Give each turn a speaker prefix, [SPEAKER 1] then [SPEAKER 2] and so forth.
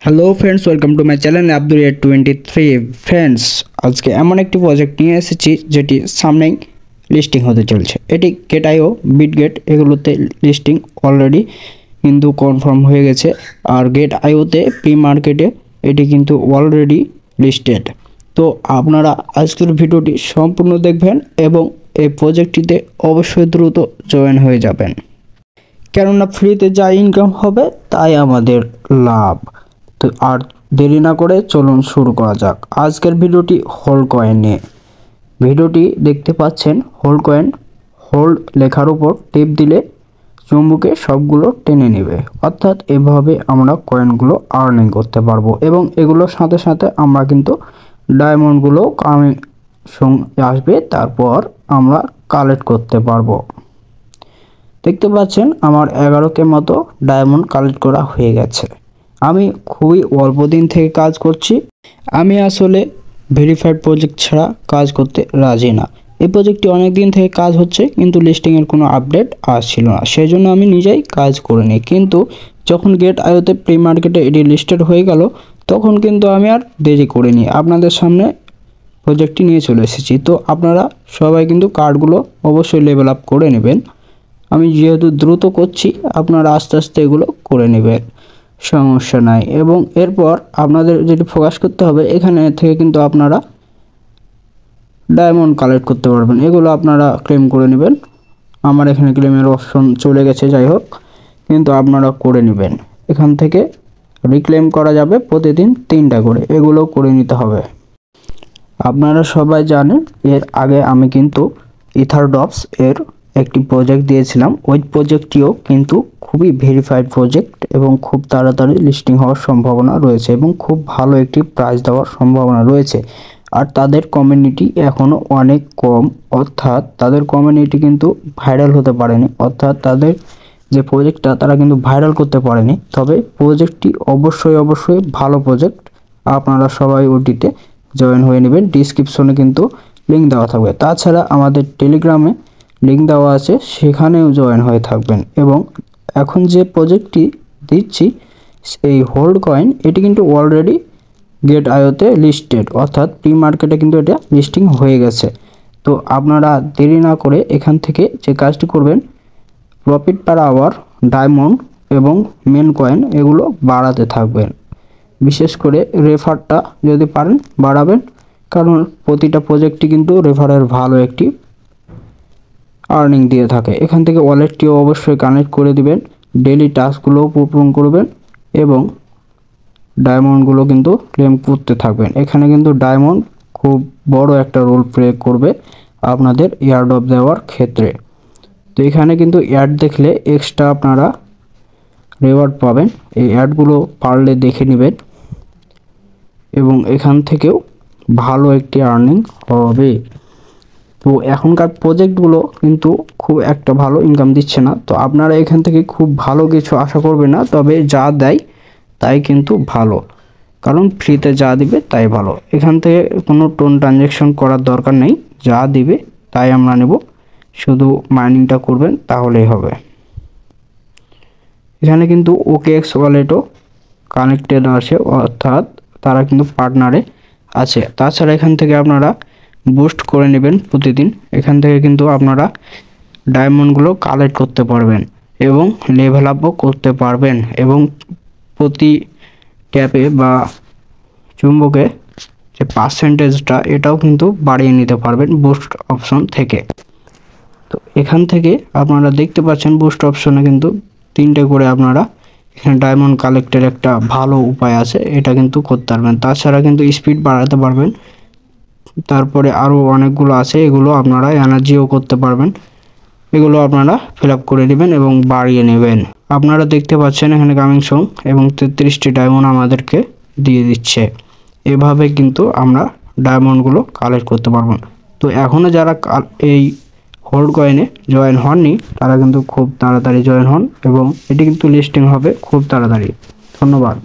[SPEAKER 1] Hello friends, welcome to my channel Abdul 23 friends. আজকে এমন একটি প্রজেক্ট নিয়ে এসেছি যেটি সামনেই লিস্টিং হতে চলছে। এটি গেট.আইও, বিটগেট এগুলোতে লিস্টিং অলরেডি কিন্তু কনফার্ম হয়ে গেছে। আর গেট.আইওতে প্রি মার্কেটে এটি কিন্তু অলরেডি লিস্টেড। তো আপনারা আজকের ভিডিওটি সম্পূর্ণ দেখবেন এবং এই প্রজেক্টটিতে অবশ্যই দ্রুত জয়েন হয়ে যাবেন, কেননা ফ্রিতে যা ইনকাম হবে তাই আমাদের লাভ। তো আর দেরি না করে চলুন শুরু করা যাক আজকের ভিডিওটি হোল্ড কয়েন নিয়ে। ভিডিওটি দেখতে পাচ্ছেন হোল্ড কয়েন, হোল্ড লেখার উপর টিপ দিলে চুম্বকে সবগুলো টেনে নেবে, অর্থাৎ এভাবে আমরা কয়েনগুলো আর্নিং করতে পারবো। এবং এগুলোর সাথে সাথে আমরা কিন্তু ডায়মন্ডগুলো আসবে, তারপর আমরা কালেক্ট করতে পারবো। দেখতে পাচ্ছেন আমার 11কে মতো ডায়মন্ড কালেক্ট করা হয়ে গেছে। আমি খুবই অল্প দিন থেকে কাজ করছি। আমি আসলে ভেরিফাইড প্রজেক্ট ছাড়া কাজ করতে রাজি না। এই প্রজেক্টটি অনেক দিন থেকে কাজ হচ্ছে কিন্তু লিস্টিংয়ের কোনো আপডেট আসছিল না, সেই জন্য আমি নিজেই কাজ করে নিই। কিন্তু যখন গেট.আইওতে প্রি মার্কেটে এটি লিস্টেড হয়ে গেল তখন কিন্তু আমি আর দেরি করিনি, আপনাদের সামনে প্রজেক্টটি নিয়ে চলে এসেছি। তো আপনারা সবাই কিন্তু কার্ডগুলো অবশ্যই লেভেল আপ করে নেবেন। আমি যেহেতু দ্রুত করছি, আপনারা আস্তে আস্তে এগুলো করে নেবেন, সমস্যা নাই। এবং এরপর আপনাদের যেটি ফোকাস করতে হবে, এখানে থেকে কিন্তু আপনারা ডায়মন্ড কালেক্ট করতে পারবেন। এগুলো আপনারা ক্লেম করে নেবেন। আমার এখানে ক্লেমের অপশন চলে গেছে, যাই হোক, কিন্তু আপনারা করে নেবেন। এখান থেকে রিক্লেম করা যাবে প্রতিদিন 3টা করে, এগুলো করে নিতে হবে। আপনারা সবাই জানেন এর আগে আমি কিন্তু ইথারডপস এর একটি প্রজেক্ট দিয়েছিলাম। ওই প্রজেক্টটিও কিন্তু খুবই ভেরিফাইড প্রজেক্ট এবং খুব তাড়াতাড়ি লিস্টিং হওয়ার সম্ভাবনা রয়েছে এবং খুব ভালো একটি প্রাইস দেওয়ার সম্ভাবনা রয়েছে। আর তাদের কমিউনিটি এখনও অনেক কম, অর্থাৎ তাদের কমিউনিটি কিন্তু ভাইরাল হতে পারেনি, অর্থাৎ তাদের যে প্রজেক্টটা তারা কিন্তু ভাইরাল করতে পারেনি। তবে প্রজেক্টটি অবশ্যই ভালো প্রজেক্ট। আপনারা সবাই ওটিতে জয়েন হয়ে নেবেন। ডিসক্রিপশনে কিন্তু লিঙ্ক দেওয়া থাকবে। তাছাড়া আমাদের টেলিগ্রামে লিঙ্ক দেওয়া আছে, সেখানেও জয়েন হয়ে থাকবেন। এবং এখন যে প্রজেক্টটি দিচ্ছি এই হোল্ড কয়েন, এটি কিন্তু অলরেডি গেট.আইওতে লিস্টেড, অর্থাৎ প্রি মার্কেটে কিন্তু এটা লিস্টিং হয়ে গেছে। তো আপনারা দেরি না করে এখান থেকে যে কাজটি করবেন, প্রফিট পার আওয়ার, ডায়মন্ড এবং মেন কয়েন এগুলো বাড়াতে থাকবেন। বিশেষ করে রেফারটা যদি পারেন বাড়াবেন, কারণ প্রতিটা প্রজেক্টই কিন্তু রেফারের ভালো একটি আর্নিং দিয়ে থাকে। এখান থেকে ওয়ালেটটিও অবশ্যই কানেক্ট করে দিবেন, ডেইলি টাস্কগুলোও পূরণ করবেন এবং ডায়মন্ডগুলো কিন্তু ক্লেম করতে থাকবেন। এখানে কিন্তু ডায়মন্ড খুব বড় একটা রোল প্লে করবে আপনাদের এয়ারড্রপ দেওয়ার ক্ষেত্রে। তো এখানে কিন্তু অ্যাড দেখলে এক্সট্রা আপনারা রিওয়ার্ড পাবেন। এই অ্যাডগুলো পারলে দেখে নেবেন এবং এখান থেকেও ভালো একটি আর্নিং হবে। তো এখনকার প্রজেক্টগুলো কিন্তু খুব একটা ভালো ইনকাম দিচ্ছে না, তো আপনারা এখান থেকে খুব ভালো কিছু আশা করবেন না। তবে যা দেয় তাই কিন্তু ভালো, কারণ ফ্রিতে যা দিবে তাই ভালো। এখান থেকে কোনো টোন ট্রানজ্যাকশন করার দরকার নেই, যা দিবে তাই আমরা নেব, শুধু মাইনিংটা করবেন তাহলেই হবে। এখানে কিন্তু OKX ওয়ালেটও কানেক্টেড আছে, অর্থাৎ তারা কিন্তু পার্টনারে আছে। তাছাড়া এখান থেকে আপনারা বুস্ট করে নেবেন প্রতিদিন। এখান থেকে কিন্তু আপনারা ডায়মন্ডগুলো কালেক্ট করতে পারবেন এবং লেভেল আপও করতে পারবেন এবং প্রতি ট্যাপে বা চুম্বকে যে পার্সেন্টেজটা এটাও কিন্তু বাড়িয়ে নিতে পারবেন বুস্ট অপশন থেকে। তো এখান থেকে আপনারা দেখতে পাচ্ছেন বুস্ট অপশনে কিন্তু 3টে করে আপনারা এখানে ডায়মন্ড কালেক্টের একটা ভালো উপায় আছে, এটা কিন্তু করতে পারবেন। তাছাড়া কিন্তু স্পিড বাড়াতে পারবেন, তারপরে আরও অনেকগুলো আছে, এগুলো আপনারা এনার্জিও করতে পারবেন। এগুলো আপনারা ফিল আপ করে নেবেন এবং বাড়িয়ে নেবেন। আপনারা দেখতে পাচ্ছেন এখানে কামিং সং এবং 33টি ডায়মন্ড আমাদেরকে দিয়ে দিচ্ছে। এভাবে কিন্তু আমরা ডায়মন্ডগুলো কালেক্ট করতে পারবো। তো এখনও যারা এই হোল্ড কয়েনে জয়েন হননি তারা কিন্তু খুব তাড়াতাড়ি জয়েন হন এবং এটি কিন্তু লিস্টিং হবে খুব তাড়াতাড়ি। ধন্যবাদ।